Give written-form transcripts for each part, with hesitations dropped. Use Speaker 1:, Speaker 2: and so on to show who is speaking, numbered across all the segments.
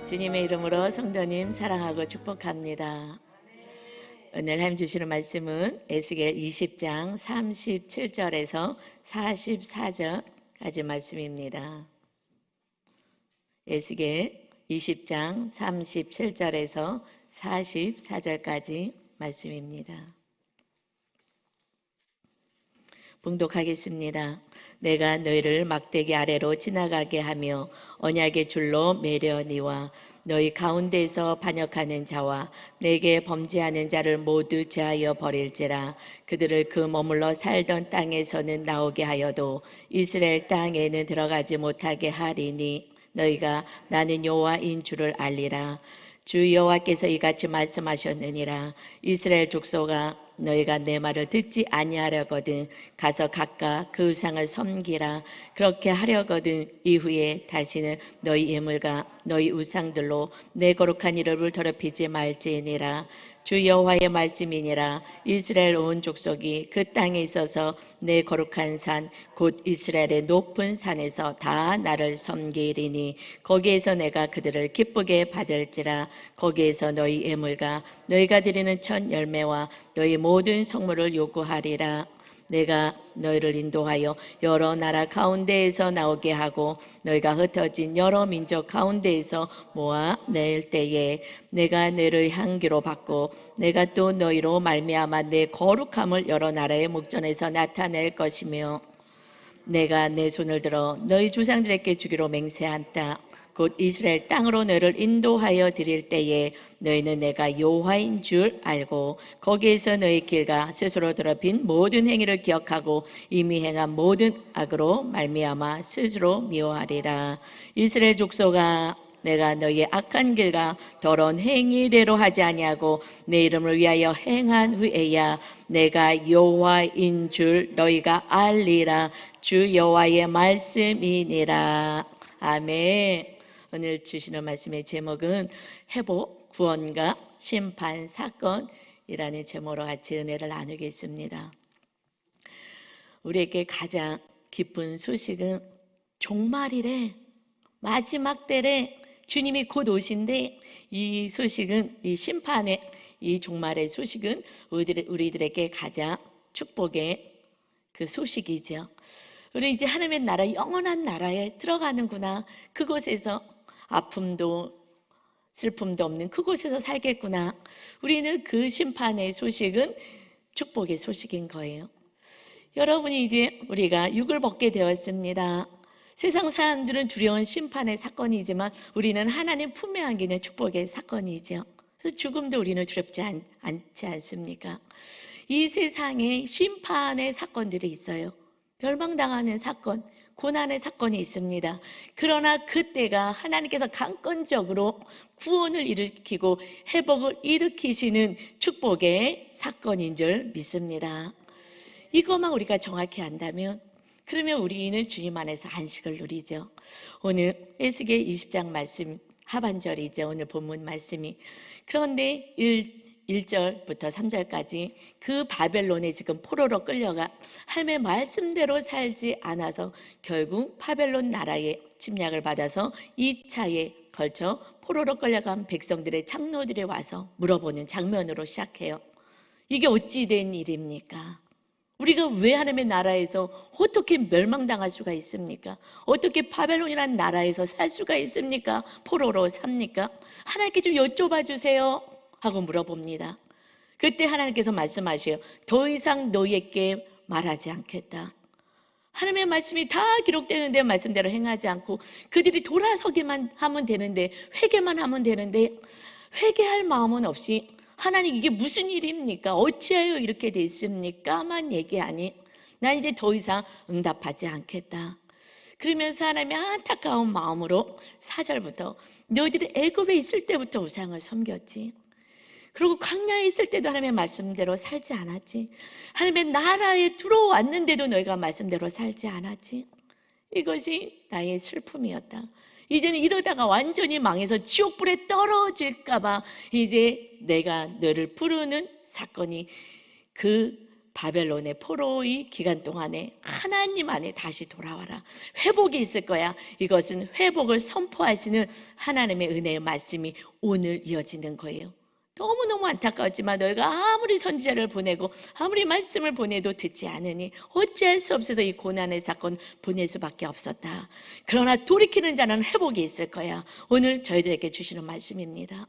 Speaker 1: 주님의 이름으로 성도님 사랑하고 축복합니다. 오늘 하나님 주시는 말씀은 에스겔 20장 37절에서 44절까지 말씀입니다. 에스겔 20장 37절에서 44절까지 말씀입니다. 봉독하겠습니다. 내가 너희를 막대기 아래로 지나가게 하며 언약의 줄로 매려니와 너희 가운데에서 반역하는 자와 내게 범죄하는 자를 모두 제하여 버릴지라. 그들을 그 머물러 살던 땅에서는 나오게 하여도 이스라엘 땅에는 들어가지 못하게 하리니 너희가 나는 여호와인 줄을 알리라. 주 여호와께서 이같이 말씀하셨느니라. 이스라엘 족속아, 너희가 내 말을 듣지 아니하려거든 가서 각각 그 우상을 섬기라. 그렇게 하려거든 이후에 다시는 너희 예물과 너희 우상들로 내 거룩한 이름을 더럽히지 말지니라. 주 여호와의 말씀이니라. 이스라엘 온 족속이 그 땅에 있어서 내 거룩한 산 곧 이스라엘의 높은 산에서 다 나를 섬기리니 거기에서 내가 그들을 기쁘게 받을지라. 거기에서 너희 예물과 너희가 드리는 첫 열매와 너희 모든 성물을 요구하리라. 내가 너희를 인도하여 여러 나라 가운데에서 나오게 하고 너희가 흩어진 여러 민족 가운데에서 모아낼 때에 내가 너희를 향기로 받고 내가 또 너희로 말미암아 내 거룩함을 여러 나라의 목전에서 나타낼 것이며 내가 내 손을 들어 너희 조상들에게 주기로 맹세한 땅 곧 이스라엘 땅으로 너희를 인도하여 드릴 때에 너희는 내가 여호와인 줄 알고 거기에서 너희 길과 스스로 더럽힌 모든 행위를 기억하고 이미 행한 모든 악으로 말미암아 스스로 미워하리라. 이스라엘 족속아, 내가 너희의 악한 길과 더러운 행위대로 하지 아니하고 내 이름을 위하여 행한 후에야 내가 여호와인 줄 너희가 알리라. 주 여호와의 말씀이니라. 아멘. 오늘 주시는 말씀의 제목은 회복, 구원과 심판, 사건이라는 제목으로 같이 은혜를 나누겠습니다. 우리에게 가장 기쁜 소식은 종말이래, 마지막 때래, 주님이 곧 오신데 이 소식은, 이 심판의, 이 종말의 소식은 우리들에게 가장 축복의 그 소식이죠. 우리 이제 하나님의 나라, 영원한 나라에 들어가는구나. 그곳에서 아픔도 슬픔도 없는 그곳에서 살겠구나. 우리는 그 심판의 소식은 축복의 소식인 거예요. 여러분이 이제 우리가 육을 벗게 되었습니다. 세상 사람들은 두려운 심판의 사건이지만 우리는 하나님 품에 안기는 축복의 사건이죠. 그래서 죽음도 우리는 두렵지 않지 않습니까? 이 세상에 심판의 사건들이 있어요. 멸망당하는 사건, 고난의 사건이 있습니다. 그러나 그때가 하나님께서 강권적으로 구원을 일으키고 회복을 일으키시는 축복의 사건인 줄 믿습니다. 이것만 우리가 정확히 안다면 그러면 우리는 주님 안에서 안식을 누리죠. 오늘 에스겔 20장 말씀 하반절이죠. 오늘 본문 말씀이. 그런데 1절부터 3절까지 그 바벨론에 지금 포로로 끌려가 하나님의 말씀대로 살지 않아서 결국 바벨론 나라의 침략을 받아서 2차에 걸쳐 포로로 끌려간 백성들의 장로들이 와서 물어보는 장면으로 시작해요. 이게 어찌 된 일입니까? 우리가 왜 하나님의 나라에서 어떻게 멸망당할 수가 있습니까? 어떻게 바벨론이라는 나라에서 살 수가 있습니까? 포로로 삽니까? 하나님께 좀 여쭤봐 주세요 하고 물어봅니다. 그때 하나님께서 말씀하셔요. 더 이상 너희에게 말하지 않겠다. 하나님의 말씀이 다 기록되는데 말씀대로 행하지 않고 그들이 돌아서기만 하면 되는데 회개만 하면 되는데 회개할 마음은 없이 하나님 이게 무슨 일입니까? 어찌하여 이렇게 됐습니까?만 얘기하니 난 이제 더 이상 응답하지 않겠다. 그러면서 하나님의 안타까운 마음으로 4절부터 너희들이 애굽에 있을 때부터 우상을 섬겼지. 그리고 광야에 있을 때도 하나님의 말씀대로 살지 않았지. 하나님의 나라에 들어왔는데도 너희가 말씀대로 살지 않았지. 이것이 나의 슬픔이었다. 이제는 이러다가 완전히 망해서 지옥불에 떨어질까 봐 이제 내가 너를 부르는 사건이 그 바벨론의 포로의 기간 동안에 하나님 안에 다시 돌아와라. 회복이 있을 거야. 이것은 회복을 선포하시는 하나님의 은혜의 말씀이 오늘 이어지는 거예요. 너무너무 안타까웠지만 너희가 아무리 선지자를 보내고 아무리 말씀을 보내도 듣지 않으니 어찌할 수 없어서 이 고난의 사건 보낼 수밖에 없었다. 그러나 돌이키는 자는 회복이 있을 거야. 오늘 저희들에게 주시는 말씀입니다.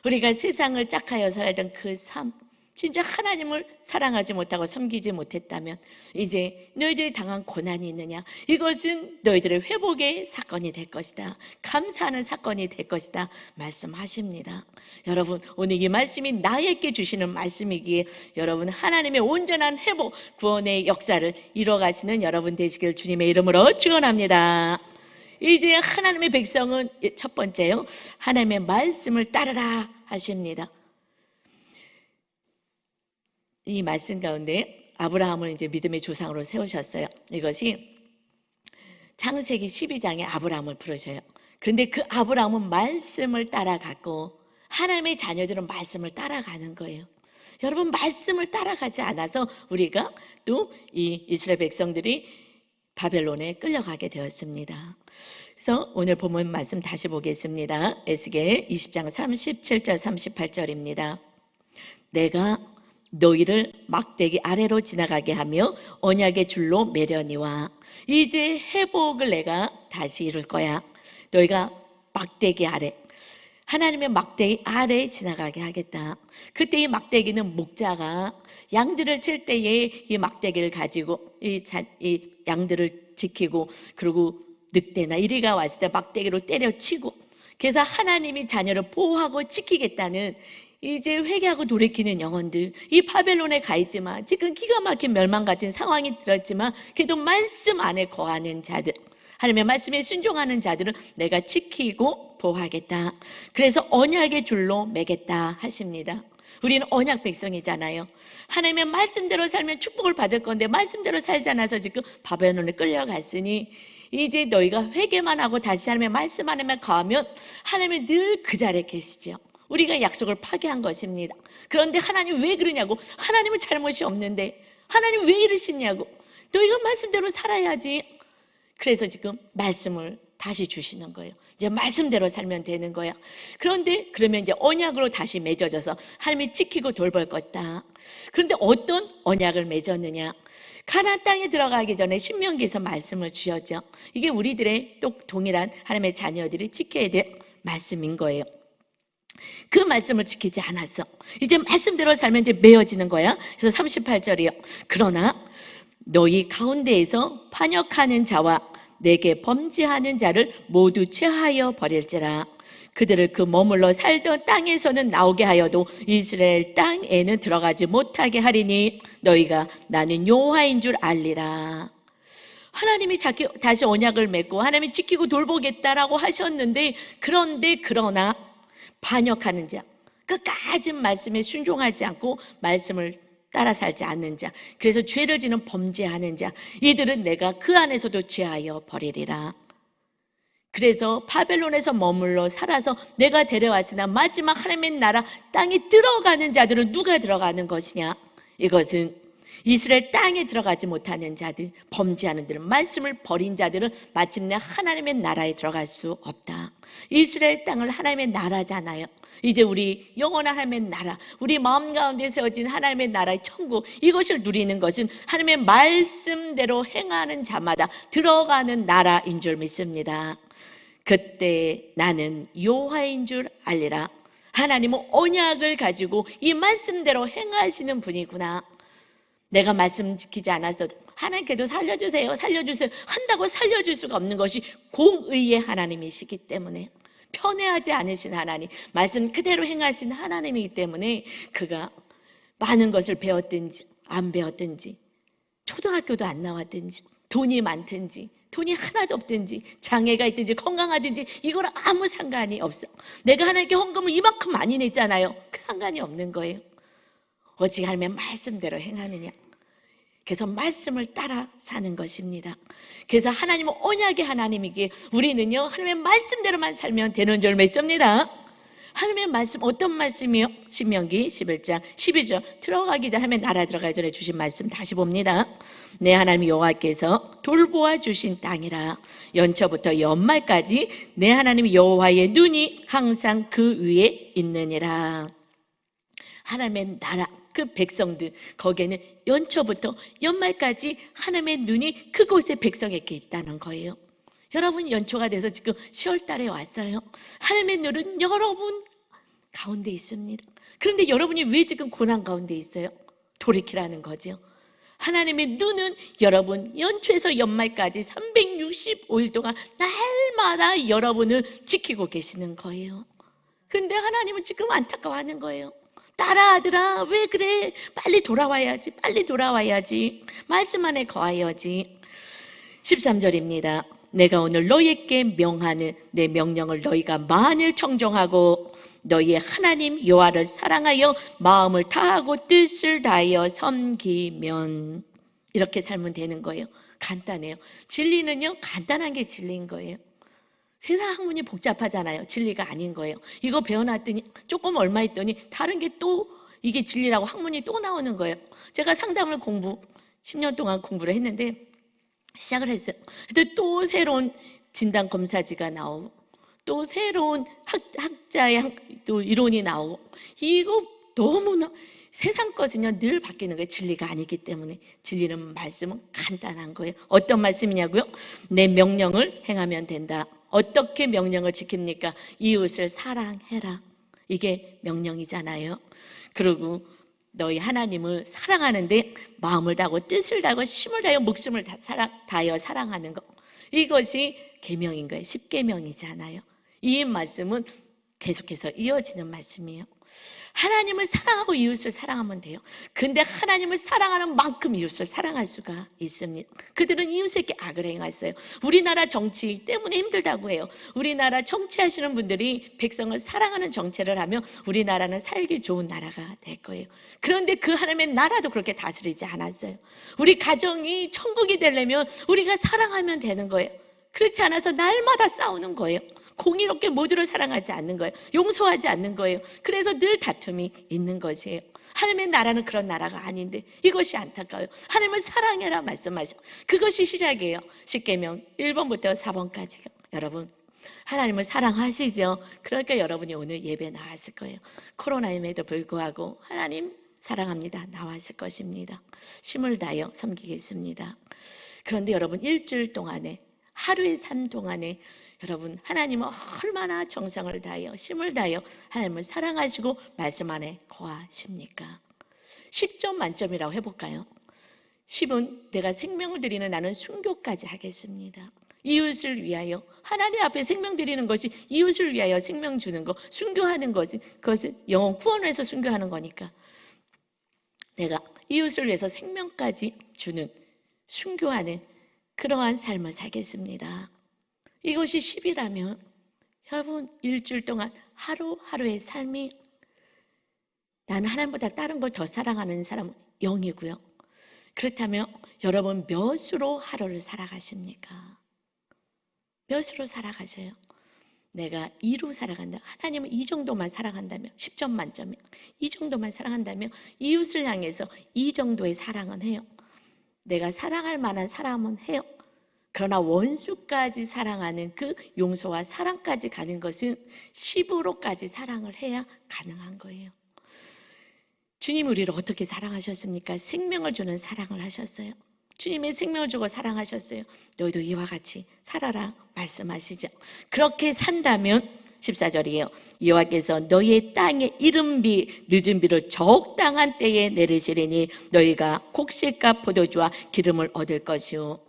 Speaker 1: 우리가 세상을 짝하여 살던 그 삶, 진짜 하나님을 사랑하지 못하고 섬기지 못했다면 이제 너희들이 당한 고난이 있느냐? 이것은 너희들의 회복의 사건이 될 것이다. 감사하는 사건이 될 것이다. 말씀하십니다. 여러분, 오늘 이 말씀이 나에게 주시는 말씀이기에 여러분 하나님의 온전한 회복, 구원의 역사를 이뤄가시는 여러분 되시길 주님의 이름으로 축원합니다. 이제 하나님의 백성은 첫 번째요, 하나님의 말씀을 따르라 하십니다. 이 말씀 가운데 아브라함을 이제 믿음의 조상으로 세우셨어요. 이것이 창세기 12장에 아브라함을 부르셔요. 그런데 그 아브라함은 말씀을 따라갔고 하나님의 자녀들은 말씀을 따라가는 거예요. 여러분, 말씀을 따라가지 않아서 우리가 또 이 이스라엘 백성들이 바벨론에 끌려가게 되었습니다. 그래서 오늘 본문 말씀 다시 보겠습니다. 에스겔 20장 37절 38절입니다. 내가 너희를 막대기 아래로 지나가게 하며 언약의 줄로 매려니와 이제 회복을 내가 다시 이룰 거야. 너희가 막대기 아래, 하나님의 막대기 아래 지나가게 하겠다. 그때 이 막대기는 목자가 양들을 칠 때에 이 막대기를 가지고 이 양들을 지키고, 그리고 늑대나 이리가 왔을 때 막대기로 때려치고, 그래서 하나님이 자녀를 보호하고 지키겠다는, 이제 회개하고 돌이키는 영혼들, 이 바벨론에 가 있지만 지금 기가 막힌 멸망 같은 상황이 들었지만 그래도 말씀 안에 거하는 자들, 하나님의 말씀에 순종하는 자들은 내가 지키고 보호하겠다. 그래서 언약의 줄로 매겠다 하십니다. 우리는 언약 백성이잖아요. 하나님의 말씀대로 살면 축복을 받을 건데 말씀대로 살지 않아서 지금 바벨론에 끌려갔으니 이제 너희가 회개만 하고 다시 하나님의 말씀 안에만 거하면 하나님이 늘 그 자리에 계시죠. 우리가 약속을 파괴한 것입니다. 그런데 하나님 왜 그러냐고. 하나님은 잘못이 없는데 하나님 왜 이러시냐고. 너희가 말씀대로 살아야지. 그래서 지금 말씀을 다시 주시는 거예요. 이제 말씀대로 살면 되는 거야. 그런데 그러면 이제 언약으로 다시 맺어져서 하나님이 지키고 돌볼 것이다. 그런데 어떤 언약을 맺었느냐? 가나안 땅에 들어가기 전에 신명기에서 말씀을 주셨죠. 이게 우리들의 또 동일한 하나님의 자녀들이 지켜야 될 말씀인 거예요. 그 말씀을 지키지 않았어. 이제 말씀대로 살면 이제 메어지는 거야. 그래서 38절이요. 그러나 너희 가운데에서 반역하는 자와 내게 범죄하는 자를 모두 제하여 버릴지라. 그들을 그 머물러 살던 땅에서는 나오게 하여도 이스라엘 땅에는 들어가지 못하게 하리니 너희가 나는 여호와인 줄 알리라. 하나님이 다시 언약을 맺고 하나님이 지키고 돌보겠다라고 하셨는데, 그러나 반역하는 자, 끝까지 말씀에 순종하지 않고 말씀을 따라 살지 않는 자, 그래서 죄를 지는 범죄하는 자, 이들은 내가 그 안에서도 제하여 버리리라. 그래서 바벨론에서 머물러 살아서 내가 데려왔으나 마지막 하나님의 나라 땅에 들어가는 자들은 누가 들어가는 것이냐? 이것은 이스라엘 땅에 들어가지 못하는 자들, 범죄하는 자들, 말씀을 버린 자들은 마침내 하나님의 나라에 들어갈 수 없다. 이스라엘 땅을 하나님의 나라잖아요. 이제 우리 영원한 하나님의 나라, 우리 마음 가운데 세워진 하나님의 나라의 천국, 이것을 누리는 것은 하나님의 말씀대로 행하는 자마다 들어가는 나라인 줄 믿습니다. 그때 나는 여호와인 줄 알리라. 하나님은 언약을 가지고 이 말씀대로 행하시는 분이구나. 내가 말씀 지키지 않았어도 하나님께도 살려주세요 한다고 살려줄 수가 없는 것이 공의의 하나님이시기 때문에, 편애하지 않으신 하나님, 말씀 그대로 행하신 하나님이기 때문에 그가 많은 것을 배웠든지 안 배웠든지, 초등학교도 안 나왔든지, 돈이 많든지 돈이 하나도 없든지, 장애가 있든지 건강하든지, 이건 아무 상관이 없어. 내가 하나님께 헌금을 이만큼 많이 냈잖아요. 상관이 없는 거예요. 오직 하나님의 말씀대로 행하느냐. 그래서 말씀을 따라 사는 것입니다. 그래서 하나님은 언약의 하나님이기에 우리는요, 하나님의 말씀대로만 살면 되는 줄 믿습니다. 하나님의 말씀 어떤 말씀이요? 신명기 11장 12절 들어가기 전에 나라 들어가기 전에 주신 말씀 다시 봅니다. 내 하나님 여호와께서 돌보아 주신 땅이라 연초부터 연말까지 내 하나님 여호와의 눈이 항상 그 위에 있느니라. 하나님의 나라 그 백성들 거기에는 연초부터 연말까지 하나님의 눈이 그곳에 백성에게 있다는 거예요. 여러분 연초가 돼서 지금 10월 달에 왔어요. 하나님의 눈은 여러분 가운데 있습니다. 그런데 여러분이 왜 지금 고난 가운데 있어요? 돌이키라는 거죠. 하나님의 눈은 여러분 연초에서 연말까지 365일 동안 날마다 여러분을 지키고 계시는 거예요. 근데 하나님은 지금 안타까워하는 거예요. 딸아 아들아 왜 그래? 빨리 돌아와야지. 빨리 돌아와야지. 말씀 안에 거하여야지. 13절입니다. 내가 오늘 너희에게 명하는 내 명령을 너희가 만일 청종하고 너희의 하나님 여호와를 사랑하여 마음을 다하고 뜻을 다하여 섬기면 이렇게 살면 되는 거예요. 간단해요. 진리는요 간단한 게 진리인 거예요. 세상 학문이 복잡하잖아요. 진리가 아닌 거예요. 이거 배워놨더니 조금 얼마 있더니 다른 게 또 이게 진리라고 학문이 또 나오는 거예요. 제가 상담을 10년 동안 공부를 했는데 시작을 했어요. 근데 또 새로운 진단 검사지가 나오고 또 새로운 학자의 또 이론이 나오고 이거 너무나 세상 것은요 늘 바뀌는 거예요. 진리가 아니기 때문에. 진리는 말씀은 간단한 거예요. 어떤 말씀이냐고요? 내 명령을 행하면 된다. 어떻게 명령을 지킵니까? 이웃을 사랑해라. 이게 명령이잖아요. 그리고 너희 하나님을 사랑하는데 마음을 다하고 뜻을 다하고 힘을 다하여 목숨을 다하여 사랑하는 것. 이것이 계명인 거예요. 10계명이잖아요. 이 말씀은 계속해서 이어지는 말씀이에요. 하나님을 사랑하고 이웃을 사랑하면 돼요. 근데 하나님을 사랑하는 만큼 이웃을 사랑할 수가 있습니다. 그들은 이웃에게 악을 행했어요. 우리나라 정치 때문에 힘들다고 해요. 우리나라 정치하시는 분들이 백성을 사랑하는 정치를 하면 우리나라는 살기 좋은 나라가 될 거예요. 그런데 그 하나님의 나라도 그렇게 다스리지 않았어요. 우리 가정이 천국이 되려면 우리가 사랑하면 되는 거예요. 그렇지 않아서 날마다 싸우는 거예요. 공의롭게 모두를 사랑하지 않는 거예요. 용서하지 않는 거예요. 그래서 늘 다툼이 있는 것이에요. 하나님의 나라는 그런 나라가 아닌데 이것이 안타까워요. 하나님을 사랑해라 말씀하셔. 그것이 시작이에요. 10계명 1번부터 4번까지가. 여러분 하나님을 사랑하시죠? 그러니까 여러분이 오늘 예배 나왔을 거예요. 코로나임에도 불구하고 하나님 사랑합니다. 나왔을 것입니다. 힘을 다하여 섬기겠습니다. 그런데 여러분 일주일 동안에 하루의 삶 동안에 여러분 하나님은 얼마나 정성을 다하여 힘을 다하여 하나님을 사랑하시고 말씀 안에 거하십니까? 10점 만점이라고 해볼까요? 10은 내가 생명을 드리는 나는 순교까지 하겠습니다. 이웃을 위하여 하나님 앞에 생명 드리는 것이 이웃을 위하여 생명 주는 것, 순교하는 것이 그것을 영혼 구원을 해서 순교하는 거니까 내가 이웃을 위해서 생명까지 주는 순교하는 그러한 삶을 살겠습니다. 이것이 10이라면 여러분 일주일 동안 하루하루의 삶이 나는 하나님보다 다른 걸 더 사랑하는 사람은 0이고요. 그렇다면 여러분 몇으로 하루를 살아가십니까? 몇으로 살아가셔요? 내가 2로 살아간다. 하나님은 이 정도만 사랑한다면 10점 만점이에요. 이 정도만 사랑한다면 이웃을 향해서 이 정도의 사랑은 해요. 내가 사랑할 만한 사람은 해요. 그러나 원수까지 사랑하는 그 용서와 사랑까지 가는 것은 10으로까지 사랑을 해야 가능한 거예요. 주님 우리를 어떻게 사랑하셨습니까? 생명을 주는 사랑을 하셨어요. 주님의 생명을 주고 사랑하셨어요. 너희도 이와 같이 살아라 말씀하시죠. 그렇게 산다면 14절이에요. 여호와께서 너희의 땅에 이른 비 늦은 비를 적당한 때에 내리시리니 너희가 곡식과 포도주와 기름을 얻을 것이요.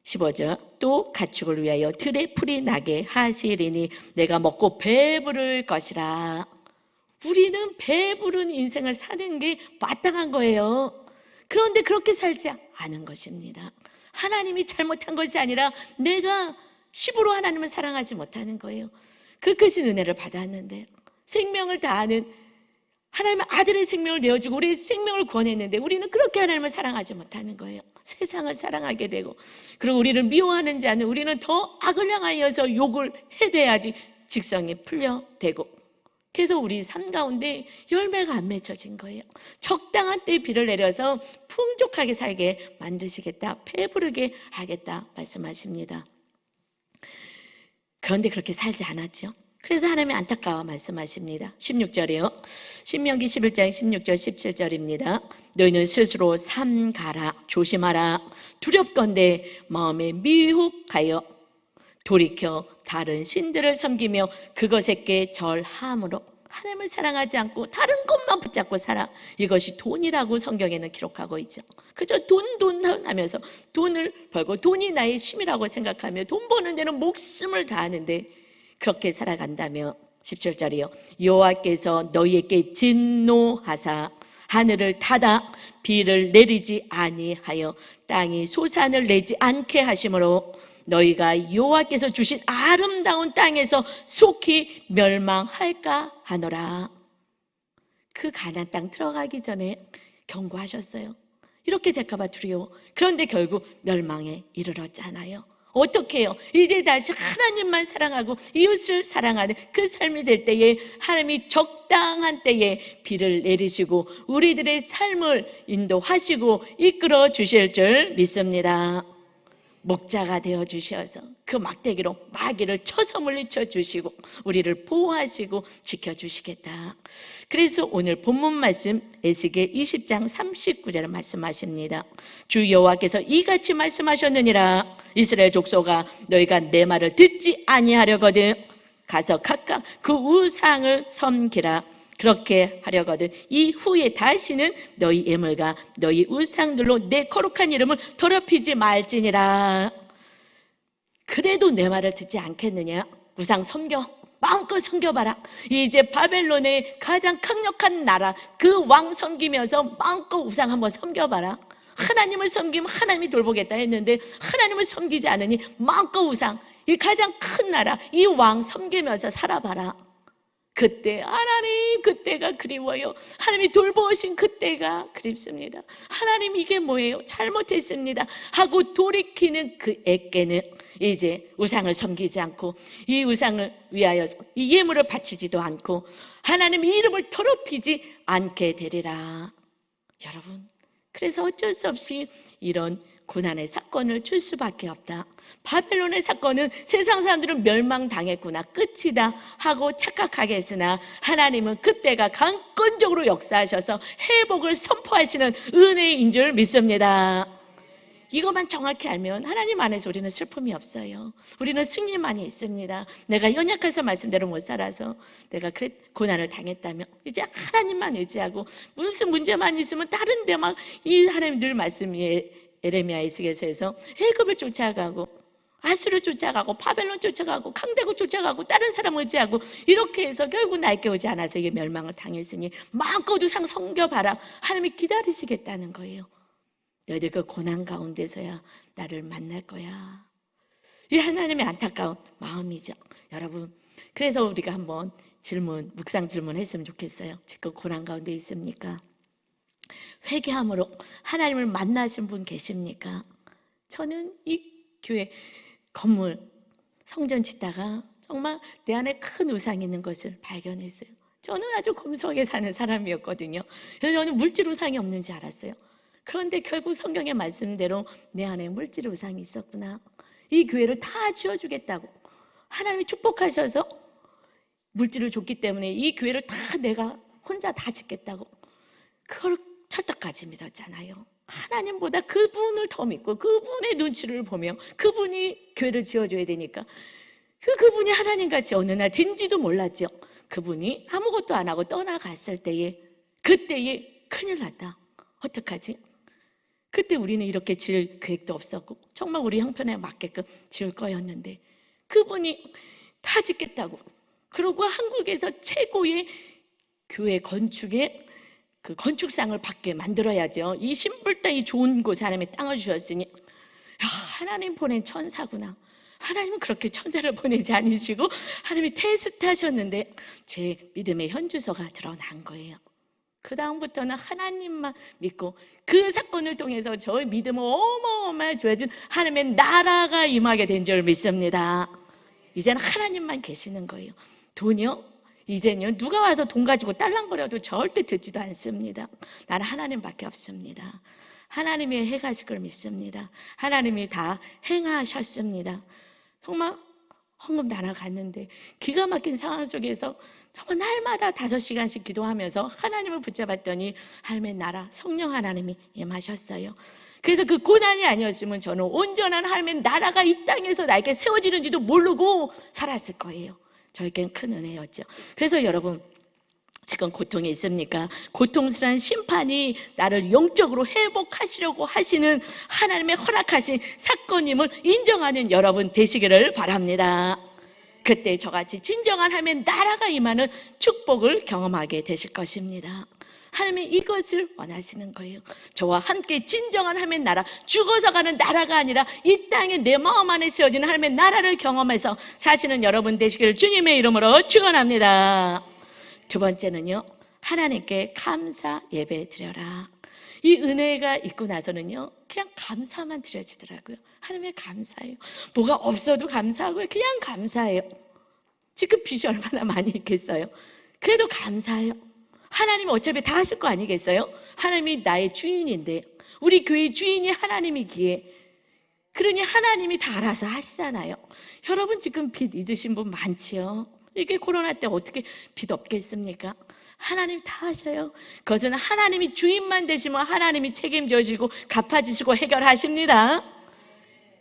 Speaker 1: 15절 또 가축을 위하여 들에 풀이 나게 하시리니 내가 먹고 배부를 것이라. 우리는 배부른 인생을 사는 게 마땅한 거예요. 그런데 그렇게 살지 않은 것입니다. 하나님이 잘못한 것이 아니라 내가 10으로 하나님을 사랑하지 못하는 거예요. 그 크신 은혜를 받았는데 생명을 다하는 하나님의 아들의 생명을 내어주고 우리의 생명을 구원했는데 우리는 그렇게 하나님을 사랑하지 못하는 거예요. 세상을 사랑하게 되고 그리고 우리를 미워하는 자는 우리는 더 악을 향하여서 욕을 해대야지 직성이 풀려대고, 그래서 우리 삶 가운데 열매가 안 맺혀진 거예요. 적당한 때에 비를 내려서 풍족하게 살게 만드시겠다, 배부르게 하겠다 말씀하십니다. 그런데 그렇게 살지 않았죠. 그래서 하나님이 안타까워 말씀하십니다. 16절이요. 신명기 11장 16절 17절입니다. 너희는 스스로 삼가라, 조심하라. 두렵건대 마음에 미혹하여 돌이켜 다른 신들을 섬기며 그것에게 절함으로 하나님을 사랑하지 않고 다른 것만 붙잡고 살아. 이것이 돈이라고 성경에는 기록하고 있죠. 그저 돈 하면서 돈을 벌고 돈이 나의 힘이라고 생각하며 돈 버는 데는 목숨을 다하는데, 그렇게 살아간다며 17절이요. 여호와께서 너희에게 진노하사 하늘을 닫아 비를 내리지 아니하여 땅이 소산을 내지 않게 하심으로 너희가 여호와께서 주신 아름다운 땅에서 속히 멸망할까 하노라. 그 가나안 땅 들어가기 전에 경고하셨어요. 이렇게 될까봐 두려워. 그런데 결국 멸망에 이르렀잖아요. 어떻게 해요? 이제 다시 하나님만 사랑하고 이웃을 사랑하는 그 삶이 될 때에 하나님이 적당한 때에 비를 내리시고 우리들의 삶을 인도하시고 이끌어 주실 줄 믿습니다. 목자가 되어 주셔서 그 막대기로 마귀를 쳐서 물리쳐 주시고 우리를 보호하시고 지켜주시겠다. 그래서 오늘 본문 말씀 에스겔 20장 39절 말씀하십니다. 주 여호와께서 이같이 말씀하셨느니라. 이스라엘 족속아, 너희가 내 말을 듣지 아니하려거든 가서 각각 그 우상을 섬기라. 그렇게 하려거든 이후에 다시는 너희 예물과 너희 우상들로 내 거룩한 이름을 더럽히지 말지니라. 그래도 내 말을 듣지 않겠느냐? 우상 섬겨, 마음껏 섬겨봐라. 이제 바벨론의 가장 강력한 나라 그 왕 섬기면서 마음껏 우상 한번 섬겨봐라. 하나님을 섬기면 하나님이 돌보겠다 했는데 하나님을 섬기지 않으니 마음껏 우상, 이 가장 큰 나라 이 왕 섬기면서 살아봐라. 그때 하나님, 그때가 그리워요. 하나님이 돌보신 그때가 그립습니다. 하나님, 이게 뭐예요? 잘못했습니다 하고 돌이키는 그 애께는 이제 우상을 섬기지 않고 이 우상을 위하여 이 예물을 바치지도 않고 하나님의 이름을 더럽히지 않게 되리라. 여러분, 그래서 어쩔 수 없이 이런 고난의 사건을 줄 수밖에 없다. 바벨론의 사건은 세상 사람들은 멸망당했구나, 끝이다 하고 착각하게 했으나 하나님은 그때가 강권적으로 역사하셔서 회복을 선포하시는 은혜인 줄 믿습니다. 이것만 정확히 알면 하나님 안에서 우리는 슬픔이 없어요. 우리는 승리만이 있습니다. 내가 연약해서 말씀대로 못 살아서 내가 고난을 당했다면 이제 하나님만 의지하고 무슨 문제만 있으면 다른 데 막 이 하나님 늘 말씀이 에레미야 에스겔서에서 애굽을 쫓아가고 아수를 쫓아가고 바벨론 쫓아가고 강대국 쫓아가고 다른 사람 의지하고 이렇게 해서 결국 날 깨우지 않아서 이게 멸망을 당했으니 마음껏 우상 섬겨봐라. 하나님이 기다리시겠다는 거예요. 너희들 그 고난 가운데서야 나를 만날 거야. 이 하나님의 안타까운 마음이죠. 여러분, 그래서 우리가 한번 묵상 질문 했으면 좋겠어요. 지금 고난 가운데 있습니까? 회개함으로 하나님을 만나신 분 계십니까? 저는 이 교회 건물 성전 짓다가 정말 내 안에 큰 우상이 있는 것을 발견했어요. 저는 아주 검소하게 사는 사람이었거든요. 그래서 저는 물질 우상이 없는지 알았어요. 그런데 결국 성경의 말씀대로 내 안에 물질 우상이 있었구나. 이 교회를 다 지어주겠다고 하나님이 축복하셔서 물질을 줬기 때문에 이 교회를 다 내가 혼자 다 짓겠다고 그걸 철떡까지 믿었잖아요. 하나님보다 그분을 더 믿고 그분의 눈치를 보며 그분이 교회를 지어줘야 되니까 그분이 하나님같이 어느 날 된지도 몰랐죠. 그분이 아무것도 안 하고 떠나갔을 때에 그때에 큰일 났다. 어떡하지? 그때 우리는 이렇게 지을 계획도 없었고 정말 우리 형편에 맞게끔 지을 거였는데 그분이 다 짓겠다고 그러고 한국에서 최고의 교회 건축의 그 건축상을 받게 만들어야죠. 이 신불 땅, 이 좋은 곳에 하나님이 땅을 주셨으니 야, 하나님 보낸 천사구나. 하나님은 그렇게 천사를 보내지 않으시고 하나님이 테스트하셨는데 제 믿음의 현주소가 드러난 거예요. 그 다음부터는 하나님만 믿고 그 사건을 통해서 저의 믿음을 어마어마하게 좋아진 하나님의 나라가 임하게 된 줄 믿습니다. 이제는 하나님만 계시는 거예요. 돈이요? 이제는요, 누가 와서 돈 가지고 딸랑거려도 절대 듣지도 않습니다. 나는 하나님밖에 없습니다. 하나님이 행하실 걸 믿습니다. 하나님이 다 행하셨습니다. 정말 헌금 나눠갔는데 기가 막힌 상황 속에서 정말 날마다 5시간씩 기도하면서 하나님을 붙잡았더니 하나님의 나라, 성령 하나님이 임하셨어요. 그래서 그 고난이 아니었으면 저는 온전한 하나님의 나라가 이 땅에서 나에게 세워지는지도 모르고 살았을 거예요. 저에겐 큰 은혜였죠. 그래서 여러분, 지금 고통이 있습니까? 고통스러운 심판이 나를 영적으로 회복하시려고 하시는 하나님의 허락하신 사건임을 인정하는 여러분 되시기를 바랍니다. 그때 저같이 진정한 하나님의 나라가 임하는 축복을 경험하게 되실 것입니다. 하나님이 이것을 원하시는 거예요. 저와 함께 진정한 하나님의 나라, 죽어서 가는 나라가 아니라 이 땅에 내 마음 안에 세워지는 하나님의 나라를 경험해서 사시는 여러분 되시기를 주님의 이름으로 축원합니다. 두 번째는요, 하나님께 감사 예배 드려라. 이 은혜가 있고 나서는요, 그냥 감사만 드려지더라고요. 하나님의 감사해요. 뭐가 없어도 감사하고요, 그냥 감사해요. 지금 빚이 얼마나 많이 있겠어요. 그래도 감사해요. 하나님이 어차피 다 하실 거 아니겠어요? 하나님이 나의 주인인데, 우리 교회 주인이 하나님이기에, 그러니 하나님이 다 알아서 하시잖아요. 여러분 지금 빚 있으신 분 많지요? 이게 코로나 때 어떻게 빚 없겠습니까? 하나님 다 하셔요. 그것은 하나님이 주인만 되시면 하나님이 책임져 주시고 갚아주시고 해결하십니다.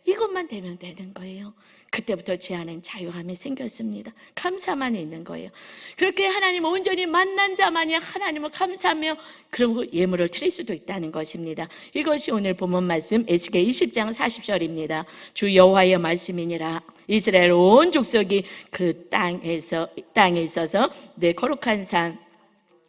Speaker 1: 이것만 되면 되는 거예요. 그때부터 제 안엔 자유함이 생겼습니다. 감사만 있는 거예요. 그렇게 하나님 온전히 만난 자만이 하나님을 감사하며 그리고 예물을 드릴 수도 있다는 것입니다. 이것이 오늘 본문 말씀 에스겔 20장 40절입니다. 주 여호와의 말씀이니라. 이스라엘 온 족속이 그 땅에 있어서 내 거룩한 산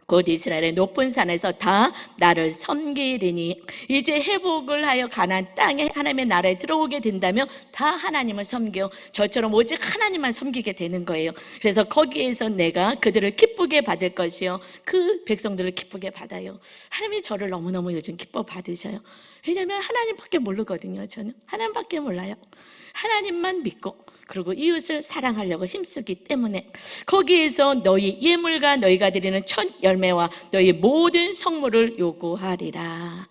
Speaker 1: 곧 이스라엘의 높은 산에서 다 나를 섬기리니, 이제 회복을 하여 가나안 땅에 하나님의 나라에 들어오게 된다면 다 하나님을 섬겨 저처럼 오직 하나님만 섬기게 되는 거예요. 그래서 거기에서 내가 그들을 기쁘게 받을 것이요, 그 백성들을 기쁘게 받아요. 하나님이 저를 너무너무 요즘 기뻐 받으셔요. 왜냐하면 하나님밖에 모르거든요. 저는 하나님밖에 몰라요. 하나님만 믿고 그리고 이웃을 사랑하려고 힘쓰기 때문에 거기에서 너희 예물과 너희가 드리는 첫 열매와 너희 모든 성물을 요구하리라.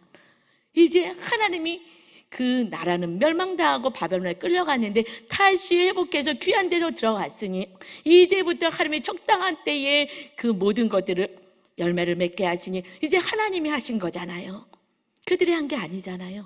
Speaker 1: 이제 하나님이 그 나라는 멸망당하고 바벨론에 끌려갔는데 다시 회복해서 귀한 데로 들어갔으니 이제부터 하나님이 적당한 때에 그 모든 것들을 열매를 맺게 하시니 이제 하나님이 하신 거잖아요. 그들이 한 게 아니잖아요.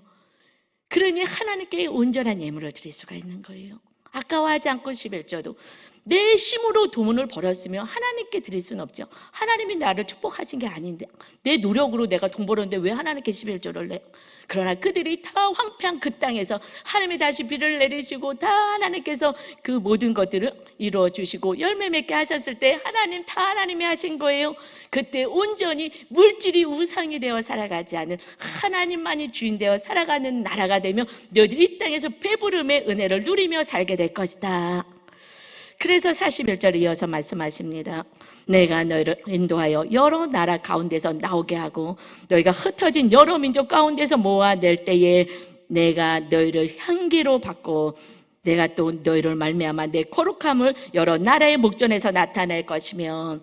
Speaker 1: 그러니 하나님께 온전한 예물을 드릴 수가 있는 거예요. 아까워하지 않고 11조도 내 힘으로 돈을 벌었으면 하나님께 드릴 수는 없죠. 하나님이 나를 축복하신 게 아닌데 내 노력으로 내가 돈 벌었는데 왜 하나님께 11조를 내? 그러나 그들이 다 황폐한 그 땅에서 하나님이 다시 비를 내리시고 다 하나님께서 그 모든 것들을 이루어 주시고 열매 맺게 하셨을 때 하나님 다 하나님이 하신 거예요. 그때 온전히 물질이 우상이 되어 살아가지 않은 하나님만이 주인 되어 살아가는 나라가 되며 너희들이 이 땅에서 배부름의 은혜를 누리며 살게 될 것이다. 그래서 41절에 이어서 말씀하십니다. 내가 너희를 인도하여 여러 나라 가운데서 나오게 하고 너희가 흩어진 여러 민족 가운데서 모아낼 때에 내가 너희를 향기로 받고 내가 또 너희를 말미암아 내 거룩함을 여러 나라의 목전에서 나타낼 것이며,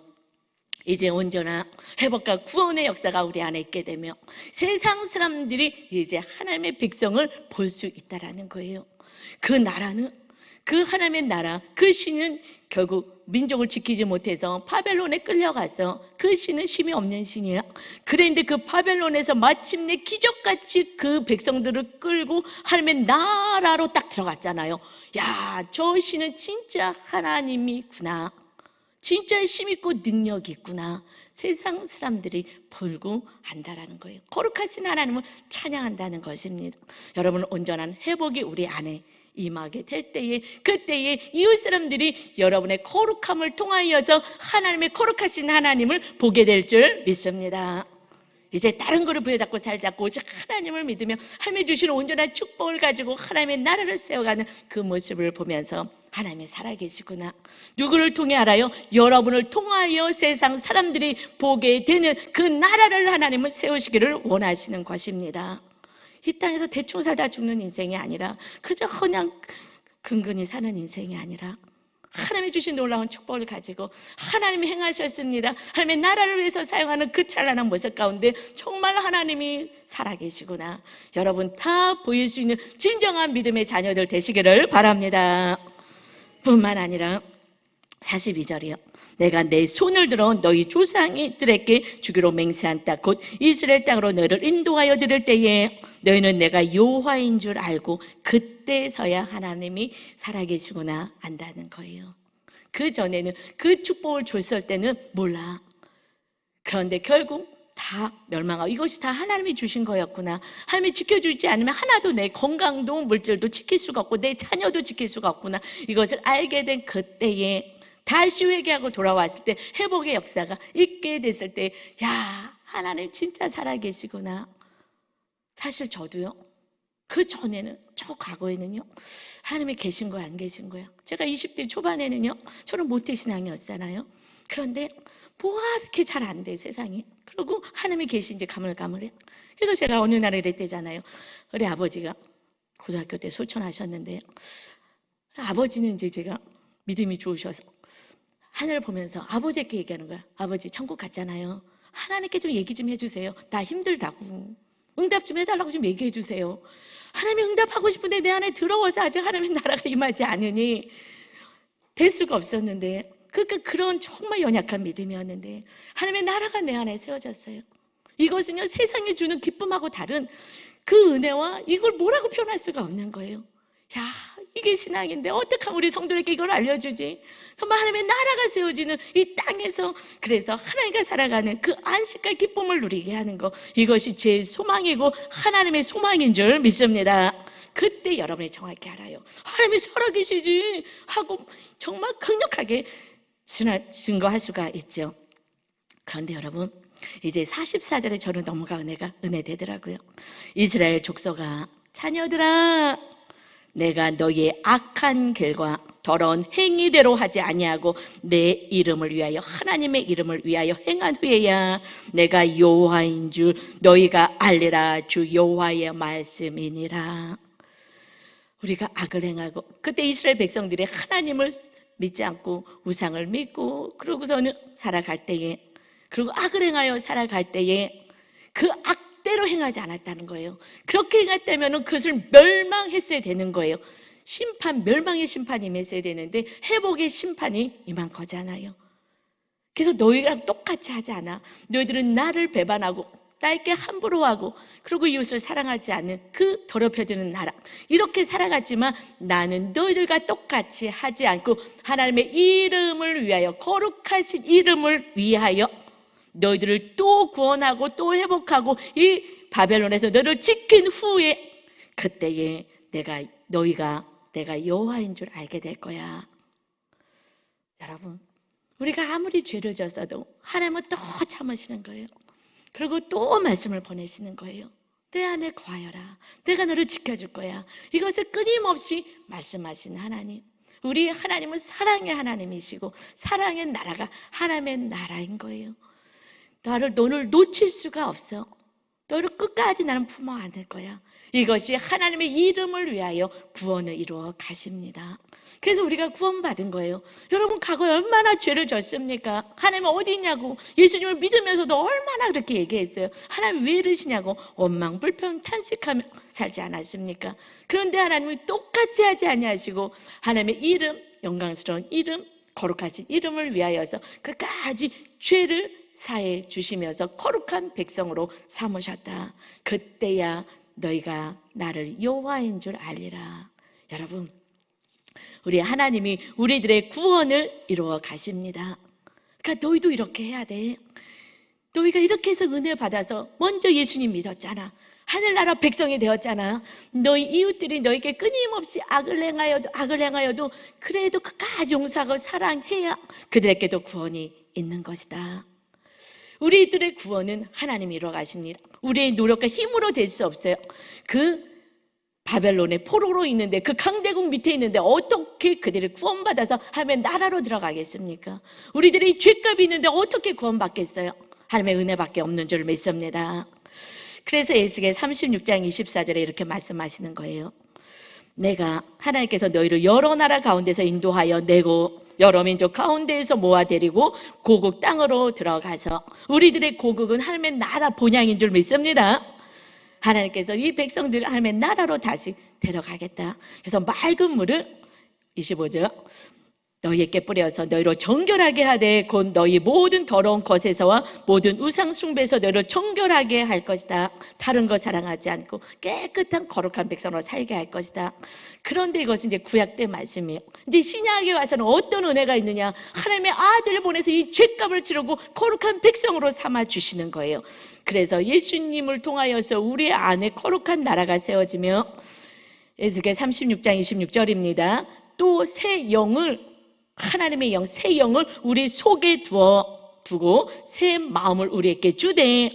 Speaker 1: 이제 온전한 회복과 구원의 역사가 우리 안에 있게 되며 세상 사람들이 이제 하나님의 백성을 볼 수 있다라는 거예요. 그 나라는, 그 하나님의 나라, 그 신은 결국 민족을 지키지 못해서 바벨론에 끌려가서 그 신은 힘이 없는 신이야. 그런데 그 바벨론에서 마침내 기적같이 그 백성들을 끌고 하나님의 나라로 딱 들어갔잖아요. 야, 저 신은 진짜 하나님이구나. 진짜 힘있고 능력이 있구나. 세상 사람들이 보고 안다라는 거예요. 거룩하신 하나님을 찬양한다는 것입니다. 여러분, 온전한 회복이 우리 안에 임하게 될 때에 그때에 이웃 사람들이 여러분의 거룩함을 통하여서 하나님의 거룩하신 하나님을 보게 될 줄 믿습니다. 이제 다른 거를 부여잡고 살지 않고 오직 하나님을 믿으며 하나님이 주시는 온전한 축복을 가지고 하나님의 나라를 세워가는 그 모습을 보면서 하나님이 살아계시구나. 누구를 통해 알아요? 여러분을 통하여 세상 사람들이 보게 되는 그 나라를 하나님은 세우시기를 원하시는 것입니다. 이 땅에서 대충 살다 죽는 인생이 아니라 그저 그냥 근근히 사는 인생이 아니라 하나님이 주신 놀라운 축복을 가지고 하나님이 행하셨습니다. 하나님의 나라를 위해서 사용하는 그 찬란한 모습 가운데 정말 하나님이 살아계시구나. 여러분 다 보일 수 있는 진정한 믿음의 자녀들 되시기를 바랍니다. 뿐만 아니라 42절이요. 내가 내 손을 들어 너희 조상들에게 주기로 맹세한 땅 곧 이스라엘 땅으로 너희를 인도하여 드릴 때에 너희는 내가 여호와인 줄 알고 그때서야 하나님이 살아계시구나 안다는 거예요. 그 전에는 그 축복을 줬을 때는 몰라. 그런데 결국 다 멸망하고 이것이 다 하나님이 주신 거였구나. 하나님이 지켜주지 않으면 하나도 내 건강도 물질도 지킬 수가 없고 내 자녀도 지킬 수가 없구나. 이것을 알게 된 그때에 다시 회개하고 돌아왔을 때 회복의 역사가 있게 됐을 때 야, 하나님 진짜 살아계시구나. 사실 저도요. 그 전에는 저 과거에는요. 하나님이 계신 거야 안 계신 거야. 제가 20대 초반에는요. 저는 모태신앙이었잖아요. 그런데 뭐가 이렇게 잘 안 돼 세상이. 그리고 하나님이 계신지 가물가물해. 그래서 제가 어느 날 이랬대잖아요. 우리 아버지가 고등학교 때 소천하셨는데 아버지는 이제 제가 믿음이 좋으셔서 하늘을 보면서 아버지께 얘기하는 거야. 아버지 천국 갔잖아요. 하나님께 좀 얘기 좀 해주세요. 나 힘들다고. 응답 좀 해달라고 좀 얘기해 주세요. 하나님이 응답하고 싶은데 내 안에 들어와서 아직 하나님의 나라가 임하지 않으니 될 수가 없었는데 그러니까 그런 정말 연약한 믿음이었는데 하나님의 나라가 내 안에 세워졌어요. 이것은요 세상이 주는 기쁨하고 다른 그 은혜와 이걸 뭐라고 표현할 수가 없는 거예요. 야, 이게 신앙인데 어떻게 하면 우리 성도에게 이걸 알려주지? 정말 하나님의 나라가 세워지는 이 땅에서 그래서 하나님과 살아가는 그 안식과 기쁨을 누리게 하는 것, 이것이 제 소망이고 하나님의 소망인 줄 믿습니다. 그때 여러분이 정확히 알아요. 하나님이 살아계시지 하고 정말 강력하게 증거할 수가 있죠. 그런데 여러분 이제 44절에 저는 너무가 은혜 되더라고요. 이스라엘 족속아 자녀들아 내가 너희의 악한 길과 더러운 행위대로 하지 아니하고 내 이름을 위하여 하나님의 이름을 위하여 행한 후에야 내가 여호와인 줄 너희가 알리라. 주 여호와의 말씀이니라. 우리가 악을 행하고 그때 이스라엘 백성들이 하나님을 믿지 않고 우상을 믿고 그러고서는 살아갈 때에 그리고 악을 행하여 살아갈 때에 그 악대로 행하지 않았다는 거예요. 그렇게 행했다면 그것을 멸망했어야 되는 거예요. 멸망의 심판이 임했어야 되는데 회복의 심판이 임한 거잖아요. 그래서 너희랑 똑같이 하지 않아. 너희들은 나를 배반하고 나에게 함부로 하고 그리고 이웃을 사랑하지 않는 그 더럽혀지는 나라 이렇게 살아갔지만 나는 너희들과 똑같이 하지 않고 하나님의 이름을 위하여 거룩하신 이름을 위하여 너희들을 또 구원하고 또 회복하고 이 바벨론에서 너를 지킨 후에 그때에 내가 여호와인 줄 알게 될 거야. 여러분 우리가 아무리 죄를 졌어도 하나님은 또 참으시는 거예요. 그리고 또 말씀을 보내시는 거예요. 내 안에 거하여라. 내가 너를 지켜줄 거야. 이것을 끊임없이 말씀하신 하나님. 우리 하나님은 사랑의 하나님이시고 사랑의 나라가 하나님의 나라인 거예요. 너를 놓칠 수가 없어. 너를 끝까지 나는 품어 안을 거야. 이것이 하나님의 이름을 위하여 구원을 이루어 가십니다. 그래서 우리가 구원받은 거예요. 여러분 과거에 얼마나 죄를 졌습니까? 하나님은 어디 있냐고 예수님을 믿으면서도 얼마나 그렇게 얘기했어요. 하나님 왜 이러시냐고 원망불평 탄식하며 살지 않았습니까? 그런데 하나님은 똑같이 하지 아니하시고 하나님의 이름, 영광스러운 이름, 거룩하신 이름을 위하여서 끝까지 죄를 사해 주시면서 거룩한 백성으로 삼으셨다. 그때야 너희가 나를 여호와인 줄 알리라. 여러분 우리 하나님이 우리들의 구원을 이루어 가십니다. 그러니까 너희도 이렇게 해야 돼. 너희가 이렇게 해서 은혜 받아서 먼저 예수님 믿었잖아. 하늘나라 백성이 되었잖아. 너희 이웃들이 너에게 끊임없이 악을 행하여도 그래도 끝까지 용서하고 사랑해야 그들에게도 구원이 있는 것이다. 우리들의 구원은 하나님이 이루어 가십니다. 우리의 노력과 힘으로 될 수 없어요. 그 바벨론의 포로로 있는데 그 강대국 밑에 있는데 어떻게 그들을 구원받아서 하나님의 나라로 들어가겠습니까? 우리들이 죄값이 있는데 어떻게 구원받겠어요? 하나님의 은혜밖에 없는 줄 믿습니다. 그래서 에스겔 36장 24절에 이렇게 말씀하시는 거예요. 내가 하나님께서 너희를 여러 나라 가운데서 인도하여 내고 여러 민족 가운데에서 모아 데리고 고국 땅으로 들어가서 우리들의 고국은 하나님의 나라 본향인 줄 믿습니다. 하나님께서 이 백성들을 하나님의 나라로 다시 데려가겠다. 그래서 맑은 물을 25절 너희에게 뿌려서 너희로 정결하게 하되 곧 너희 모든 더러운 것에서와 모든 우상 숭배에서 너희를 정결하게 할 것이다. 다른 거 사랑하지 않고 깨끗한 거룩한 백성으로 살게 할 것이다. 그런데 이것은 이제 구약 때 말씀이에요. 이제 신약에 와서는 어떤 은혜가 있느냐? 하나님의 아들을 보내서 이 죄값을 치르고 거룩한 백성으로 삼아 주시는 거예요. 그래서 예수님을 통하여서 우리 안에 거룩한 나라가 세워지며 에스겔 36장 26절입니다. 또 새 영을 하나님의 영, 새 영을 우리 속에 두고 새 마음을 우리에게 주되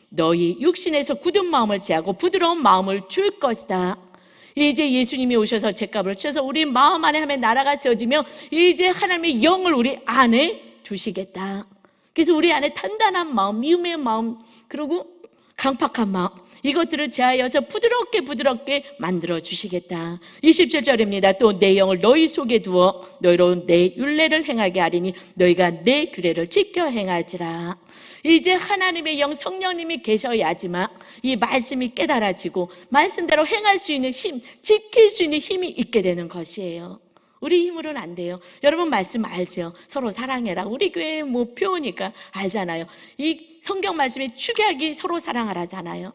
Speaker 1: 너희 육신에서 굳은 마음을 제하고 부드러운 마음을 줄 것이다. 이제 예수님이 오셔서 죄값을 치셔서 우리 마음 안에 하면 나라가 세워지며 이제 하나님의 영을 우리 안에 두시겠다. 그래서 우리 안에 단단한 마음, 미움의 마음, 그리고 강팍한 마음, 이것들을 제하여서 부드럽게 만들어 주시겠다. 27절입니다. 또 내 영을 너희 속에 두어 너희로 내 율례를 행하게 하리니 너희가 내 규례를 지켜 행할지라. 이제 하나님의 영 성령님이 계셔야지만 이 말씀이 깨달아지고 말씀대로 행할 수 있는 힘, 지킬 수 있는 힘이 있게 되는 것이에요. 우리 힘으로는 안 돼요. 여러분 말씀 알죠? 서로 사랑해라. 우리 교회 뭐 표어니까 알잖아요. 이 성경 말씀이 축약이 서로 사랑하라잖아요.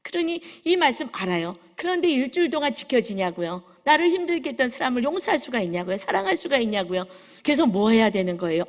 Speaker 1: 그러니 이 말씀 알아요. 그런데 일주일 동안 지켜지냐고요? 나를 힘들게 했던 사람을 용서할 수가 있냐고요? 사랑할 수가 있냐고요? 그래서 뭐 해야 되는 거예요?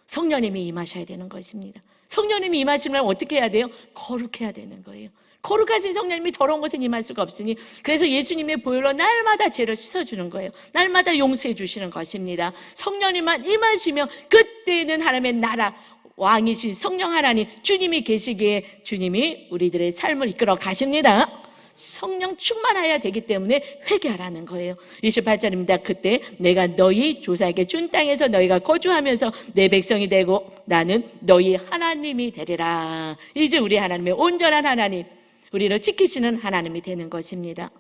Speaker 1: 성령님이 임하셔야 되는 것입니다. 성령님이 임하시면 어떻게 해야 돼요? 거룩해야 되는 거예요. 거룩하신 성령님이 더러운 것에 임할 수가 없으니 그래서 예수님의 보혈로 날마다 죄를 씻어주는 거예요. 날마다 용서해 주시는 것입니다. 성령님만 임하시면 그때는 하나님의 나라 왕이신 성령 하나님 주님이 계시기에 주님이 우리들의 삶을 이끌어 가십니다. 성령 충만해야 되기 때문에 회개하라는 거예요. 28절입니다. 그때 내가 너희 조상에게 준 땅에서 너희가 거주하면서 내 백성이 되고 나는 너희 하나님이 되리라. 이제 우리 하나님의 온전한 하나님, 우리를 지키시는 하나님이 되는 것입니다.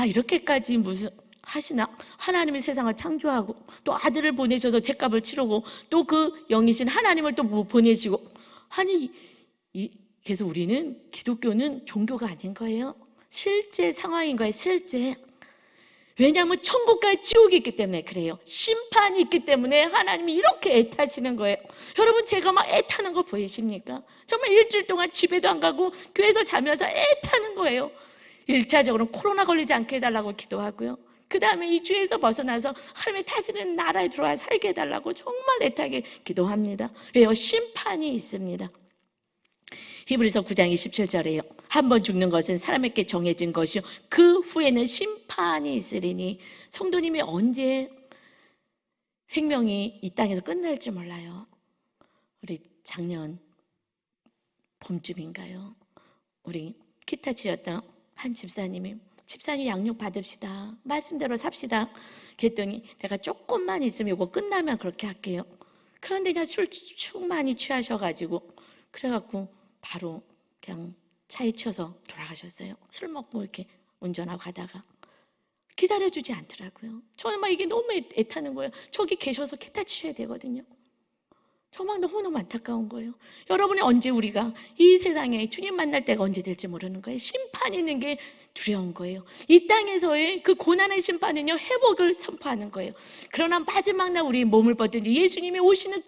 Speaker 1: 이렇게까지 무슨 하시나? 하나님이 세상을 창조하고 또 아들을 보내셔서 죄값을 치르고 또 그 영이신 하나님을 또 보내시고 그래서 우리는 기독교는 종교가 아닌 거예요. 실제 상황인 거예요. 실제. 왜냐하면 천국과 지옥이 있기 때문에 그래요. 심판이 있기 때문에 하나님이 이렇게 애타시는 거예요. 여러분 제가 막 애타는 거 보이십니까? 정말 일주일 동안 집에도 안 가고 교회에서 자면서 애타는 거예요. 1차적으로 코로나 걸리지 않게 해달라고 기도하고요. 그 다음에 이 죄에서 벗어나서 하나님의 다스리는 나라에 들어와 살게 해달라고 정말 애타게 기도합니다. 왜요? 심판이 있습니다. 히브리서 9장 27절에요. 한 번 죽는 것은 사람에게 정해진 것이요 그 후에는 심판이 있으리니. 성도님이 언제 생명이 이 땅에서 끝날지 몰라요. 우리 작년 봄쯤인가요? 우리 기타 치셨던 한 집사님 양육 받읍시다. 말씀대로 삽시다. 그랬더니 내가 조금만 있으면 이거 끝나면 그렇게 할게요. 그런데 그냥 술 충만히 취하셔가지고 그래갖고 바로 그냥 차에 치여서 돌아가셨어요. 술 먹고 이렇게 운전하고 가다가 기다려주지 않더라고요. 저는 막 이게 너무 애타는 거예요. 저기 계셔서 기타 치셔야 되거든요. 정말 너무너무 안타까운 거예요. 여러분이 언제 우리가 이 세상에 주님 만날 때가 언제 될지 모르는 거예요. 심판이 있는 게 두려운 거예요. 이 땅에서의 그 고난의 심판은요 회복을 선포하는 거예요. 그러나 마지막 날 우리 몸을 벗든지 예수님이 오시는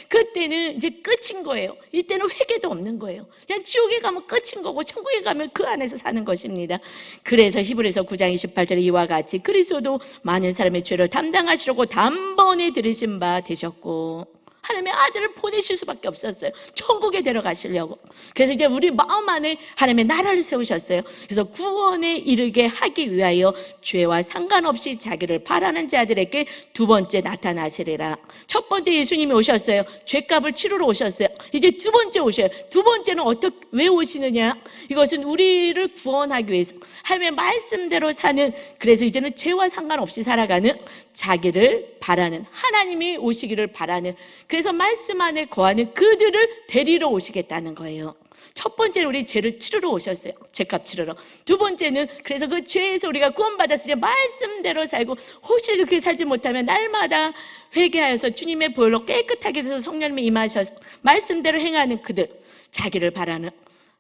Speaker 1: 그때는 이제 끝인 거예요. 이때는 회개도 없는 거예요. 그냥 지옥에 가면 끝인 거고 천국에 가면 그 안에서 사는 것입니다. 그래서 히브리서 9장 28절에 이와 같이 그리스도도 많은 사람의 죄를 담당하시려고 단번에 들으신 바 되셨고 하나님의 아들을 보내실 수밖에 없었어요. 천국에 데려가시려고. 그래서 이제 우리 마음 안에 하나님의 나라를 세우셨어요. 그래서 구원에 이르게 하기 위하여 죄와 상관없이 자기를 바라는 자들에게 두 번째 나타나시리라. 첫 번째 예수님이 오셨어요. 죄값을 치르러 오셨어요. 이제 두 번째 오셔요. 두 번째는 왜 오시느냐? 이것은 우리를 구원하기 위해서 하나님의 말씀대로 사는, 그래서 이제는 죄와 상관없이 살아가는, 자기를 바라는, 하나님이 오시기를 바라는 그래서 말씀 안에 거하는 그들을 데리러 오시겠다는 거예요. 첫 번째는 우리 죄를 치르러 오셨어요. 죄값 치르러. 두 번째는 그래서 그 죄에서 우리가 구원받았으니 말씀대로 살고, 혹시 이렇게 살지 못하면 날마다 회개하여서 주님의 보혈로 깨끗하게 돼서 성령님이 임하셔서 말씀대로 행하는 그들, 자기를 바라는,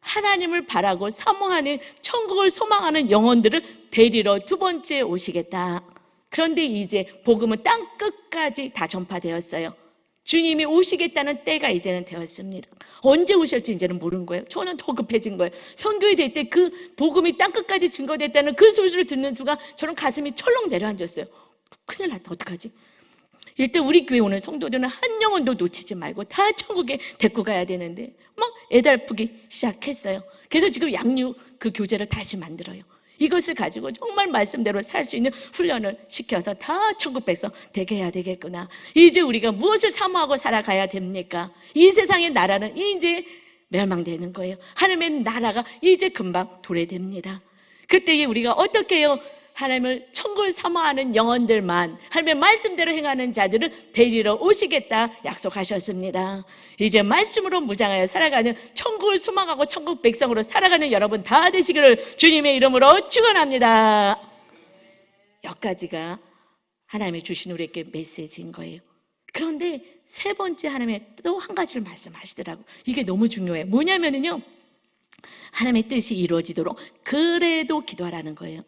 Speaker 1: 하나님을 바라고 사모하는, 천국을 소망하는 영혼들을 데리러 두 번째 오시겠다. 그런데 이제 복음은 땅 끝까지 다 전파되었어요. 주님이 오시겠다는 때가 이제는 되었습니다. 언제 오실지 이제는 모르는 거예요. 저는 더 급해진 거예요. 선교회 될 때 그 복음이 땅 끝까지 증거됐다는 그 소식을 듣는 순간 저는 가슴이 철렁 내려앉았어요. 큰일 났다, 어떡하지? 일단 우리 교회 오는 성도들은 한 영혼도 놓치지 말고 다 천국에 데리고 가야 되는데 막 애달프기 시작했어요. 그래서 지금 양육 그 교재를 다시 만들어요. 이것을 가지고 정말 말씀대로 살 수 있는 훈련을 시켜서 다 천국 백성 되게 해야 되겠구나. 이제 우리가 무엇을 사모하고 살아가야 됩니까? 이 세상의 나라는 이제 멸망되는 거예요. 하나님의 나라가 이제 금방 도래됩니다. 그때에 우리가 어떻게 해요? 하나님을 천국을 사모하는 영혼들만, 하나님의 말씀대로 행하는 자들을 데리러 오시겠다 약속하셨습니다. 이제 말씀으로 무장하여 살아가는, 천국을 소망하고 천국 백성으로 살아가는 여러분 다 되시기를 주님의 이름으로 축원합니다. 여기까지가 하나님이 주신 우리에게 메시지인 거예요. 그런데 세 번째 하나님의 또 한 가지를 말씀하시더라고요. 이게 너무 중요해요. 뭐냐면요, 하나님의 뜻이 이루어지도록 그래도 기도하라는 거예요.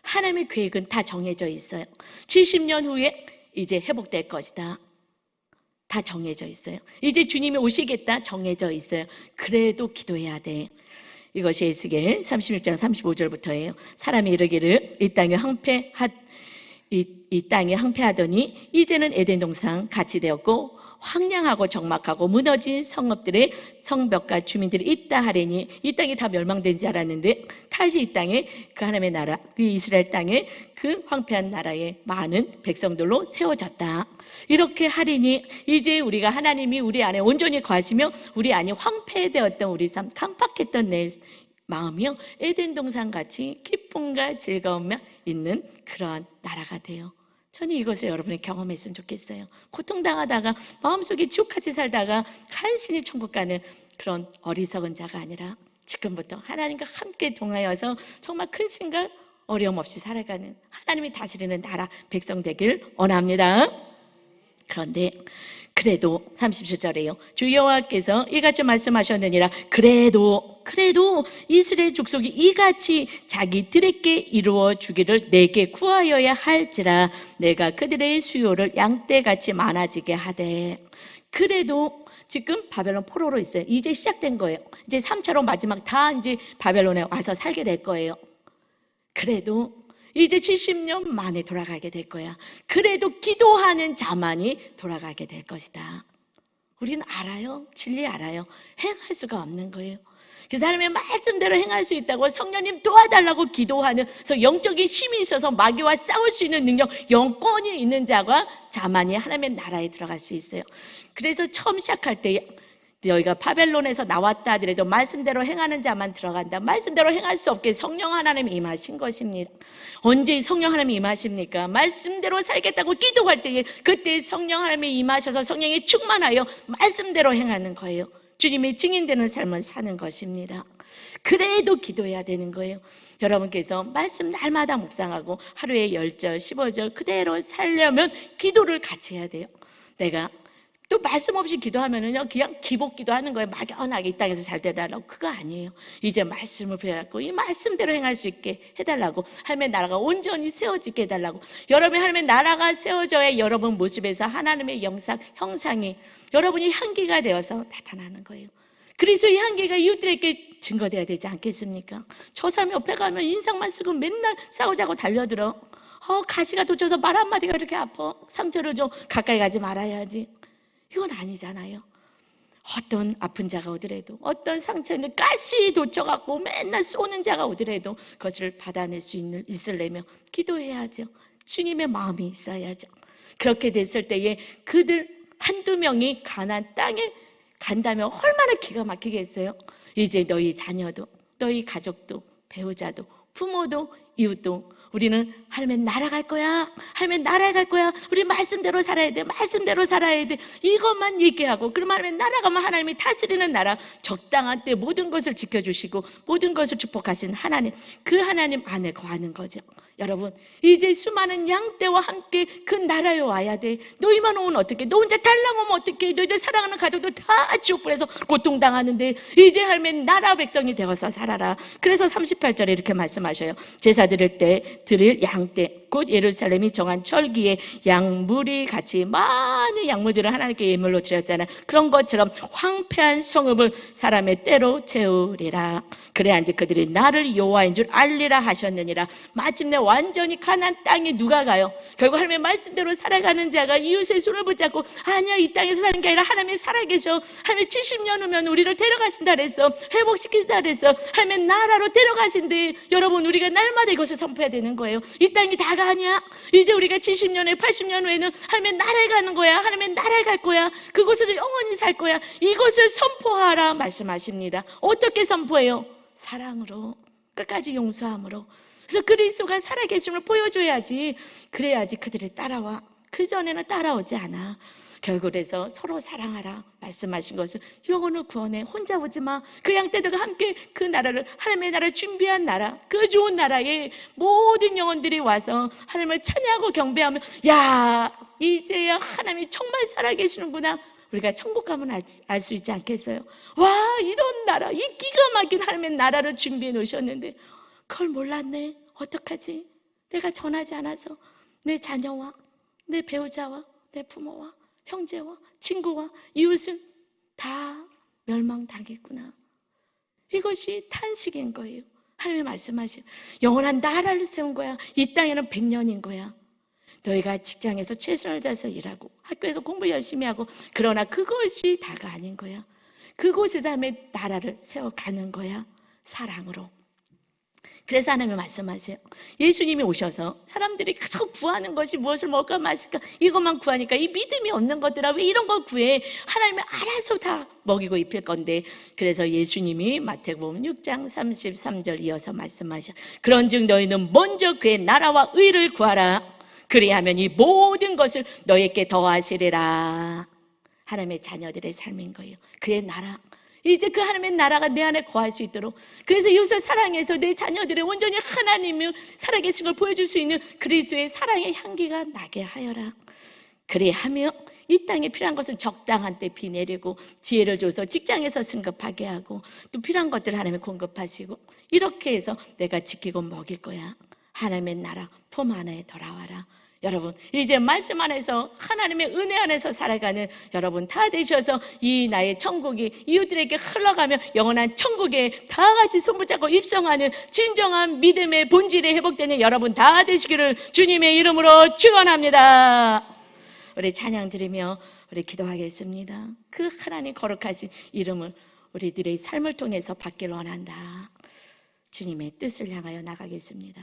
Speaker 1: 하나님의 계획은 다 정해져 있어요. 70년 후에 이제 회복될 것이다. 다 정해져 있어요. 이제 주님이 오시겠다 정해져 있어요. 그래도 기도해야 돼. 이것이 에스겔 36장 35절부터예요. 사람이 이르기를 이 땅이 황폐하더니 이제는 에덴 동산 같이 되었고 황량하고 적막하고 무너진 성읍들의 성벽과 주민들이 있다 하리니, 이 땅이 다 멸망된 줄 알았는데 다시 이 땅에 그 하나님의 나라, 그 이스라엘 땅에 그 황폐한 나라에 많은 백성들로 세워졌다. 이렇게 하리니 이제 우리가 하나님이 우리 안에 온전히 거하시며 우리 안이 황폐되었던 우리 삶, 깜빡했던 내 마음이요, 에덴 동산 같이 기쁨과 즐거움이 있는 그러한 나라가 돼요. 저는 이것을 여러분이 경험했으면 좋겠어요. 고통당하다가 마음속에 지옥같이 살다가 간신히 천국 가는 그런 어리석은 자가 아니라 지금부터 하나님과 함께 동하여서 정말 큰 심과 어려움 없이 살아가는, 하나님이 다스리는 나라 백성 되길 원합니다. 그런데 그래도 37절에요. 주 여호와께서 이같이 말씀하셨느니라. 그래도 이스라엘 족속이 이같이 자기들에게 이루어 주기를 내게 구하여야 할지라 내가 그들의 수요를 양떼같이 많아지게 하되. 그래도 지금 바벨론 포로로 있어요. 이제 시작된 거예요. 이제 3차로 마지막 다 이제 바벨론에 와서 살게 될 거예요. 그래도 이제 70년 만에 돌아가게 될 거야. 그래도 기도하는 자만이 돌아가게 될 것이다. 우리는 알아요. 진리 알아요. 행할 수가 없는 거예요. 그 사람의 말씀대로 행할 수 있다고 성령님 도와달라고 기도하는, 그래서 영적인 힘이 있어서 마귀와 싸울 수 있는 능력, 영권이 있는 자만이 하나님의 나라에 들어갈 수 있어요. 그래서 처음 시작할 때 너희가 바벨론에서 나왔다 하더라도 말씀대로 행하는 자만 들어간다. 말씀대로 행할 수 없게 성령 하나님이 임하신 것입니다. 언제 성령 하나님이 임하십니까? 말씀대로 살겠다고 기도할 때에 그때 성령 하나님이 임하셔서 성령이 충만하여 말씀대로 행하는 거예요. 주님의 증인되는 삶을 사는 것입니다. 그래도 기도해야 되는 거예요. 여러분께서 말씀 날마다 묵상하고 하루에 10절, 15절 그대로 살려면 기도를 같이 해야 돼요. 내가 또 말씀 없이 기도하면은요, 그냥 기복 기도하는 거예요. 막연하게 이 땅에서 잘 되달라고. 그거 아니에요. 이제 말씀을 배워갖고 이 말씀대로 행할 수 있게 해달라고, 하나님의 나라가 온전히 세워지게 해달라고. 여러분의 하나님의 나라가 세워져야 여러분 모습에서 하나님의 형상이 여러분이 향기가 되어서 나타나는 거예요. 그래서 이 향기가 이웃들에게 증거돼야 되지 않겠습니까? 저 사람 옆에 가면 인상만 쓰고 맨날 싸우자고 달려들어. 가시가 돋쳐서 말 한마디가 이렇게 아파. 상처를 좀 가까이 가지 말아야지. 이건 아니잖아요. 어떤 아픈 자가 오더라도, 어떤 상처는 가시 돋쳐갖고 맨날 쏘는 자가 오더라도 그것을 받아낼 수 있으려면 기도해야죠. 주님의 마음이 있어야죠. 그렇게 됐을 때에 그들 한두 명이 가나안 땅에 간다면 얼마나 기가 막히겠어요. 이제 너희 자녀도, 너희 가족도, 배우자도 부모도 이웃도 우리는 하나님 날아갈 거야. 하나님 날아갈 거야. 우리 말씀대로 살아야 돼. 말씀대로 살아야 돼. 이것만 얘기하고 그러면 하나님 날아가면 하나님이 다스리는 나라, 적당한 때 모든 것을 지켜주시고 모든 것을 축복하신 하나님, 그 하나님 안에 거하는 거죠. 여러분, 이제 수많은 양떼와 함께 그 나라에 와야 돼. 너희만 오면 어떡해? 너 혼자 달랑 오면 어떡해? 너희들 사랑하는 가족도 다 지옥불에서 고통당하는데 이제 하나님 나라 백성이 되어서 살아라. 그래서 38절에 이렇게 말씀하셔요. 제사 드릴 때 드릴 양떼 곧 예루살렘이 정한 철기에 양물이 같이 많은 양물들을 하나님께 예물로 드렸잖아요. 그런 것처럼 황폐한 성읍을 사람의 때로 채우리라. 그래야 이제 그들이 나를 여호와인 줄 알리라 하셨느니라. 마침내 완전히 가나안 땅에 누가 가요? 결국 하나님의 말씀대로 살아가는 자가 이웃의 손을 붙잡고 아니야, 이 땅에서 사는 게 아니라 하나님이 살아계셔. 하나님이 70년 후면 우리를 데려가신다 그랬어. 회복시키신다 그랬어. 하나님의 나라로 데려가신대. 여러분, 우리가 날마다 이것을 선포해야 되는 거예요. 이 땅이 다가 아니야. 이제 우리가 70년에 80년 후에는 하나님의 나라에 가는 거야. 하나님의 나라에 갈 거야. 그곳에서 영원히 살 거야. 이것을 선포하라 말씀하십니다. 어떻게 선포해요? 사랑으로, 끝까지 용서함으로. 그래서 그리스도가 살아계심을 보여줘야지. 그래야지 그들이 따라와. 그전에는 따라오지 않아. 결국 그래서 서로 사랑하라 말씀하신 것은 영혼을 구원해. 혼자 오지 마. 그 양떼들과 함께 그 나라를, 하나님의 나라를 준비한 나라, 그 좋은 나라에 모든 영혼들이 와서 하나님을 찬양하고 경배하면 야, 이제야 하나님이 정말 살아계시는구나. 우리가 천국 가면 알 수 있지 않겠어요? 와, 이런 나라, 이 기가 막힌 하나님의 나라를 준비해 놓으셨는데 그걸 몰랐네. 어떡하지? 내가 전하지 않아서 내 자녀와 내 배우자와 내 부모와 형제와 친구와 이웃은 다 멸망당했구나. 이것이 탄식인 거예요. 하나님이 말씀하신 영원한 나라를 세운 거야. 이 땅에는 100년인 거야. 너희가 직장에서 최선을 다해서 일하고 학교에서 공부 열심히 하고 그러나 그것이 다가 아닌 거야. 그곳에서 하나님의 나라를 세워가는 거야. 사랑으로. 그래서 하나님이 말씀하세요. 예수님이 오셔서 사람들이 계속 구하는 것이 무엇을 먹을까 마실까 이것만 구하니까 이 믿음이 없는 것들아 왜 이런 걸 구해? 하나님이 알아서 다 먹이고 입힐 건데. 그래서 예수님이 마태복음 6장 33절 이어서 말씀하셔. 그런즉 너희는 먼저 그의 나라와 의를 구하라. 그리하면 이 모든 것을 너희에게 더하시리라. 하나님의 자녀들의 삶인 거예요. 그의 나라. 이제 그 하나님의 나라가 내 안에 거할 수 있도록, 그래서 이웃을 사랑해서 내 자녀들의 온전히 하나님을 살아계신 걸 보여줄 수 있는 그리스도의 사랑의 향기가 나게 하여라. 그래 하며 이 땅에 필요한 것은 적당한 때 비 내리고 지혜를 줘서 직장에서 승급하게 하고 또 필요한 것들을 하나님이 공급하시고 이렇게 해서 내가 지키고 먹일 거야. 하나님의 나라 품 안에 돌아와라. 여러분, 이제 말씀 안에서 하나님의 은혜 안에서 살아가는 여러분 다 되셔서 이 나의 천국이 이웃들에게 흘러가며 영원한 천국에 다 같이 손붙잡고 입성하는 진정한 믿음의 본질이 회복되는 여러분 다 되시기를 주님의 이름으로 축원합니다. 우리 찬양 드리며 우리 기도하겠습니다. 그 하나님 거룩하신 이름을 우리들의 삶을 통해서 받기를 원한다. 주님의 뜻을 향하여 나가겠습니다.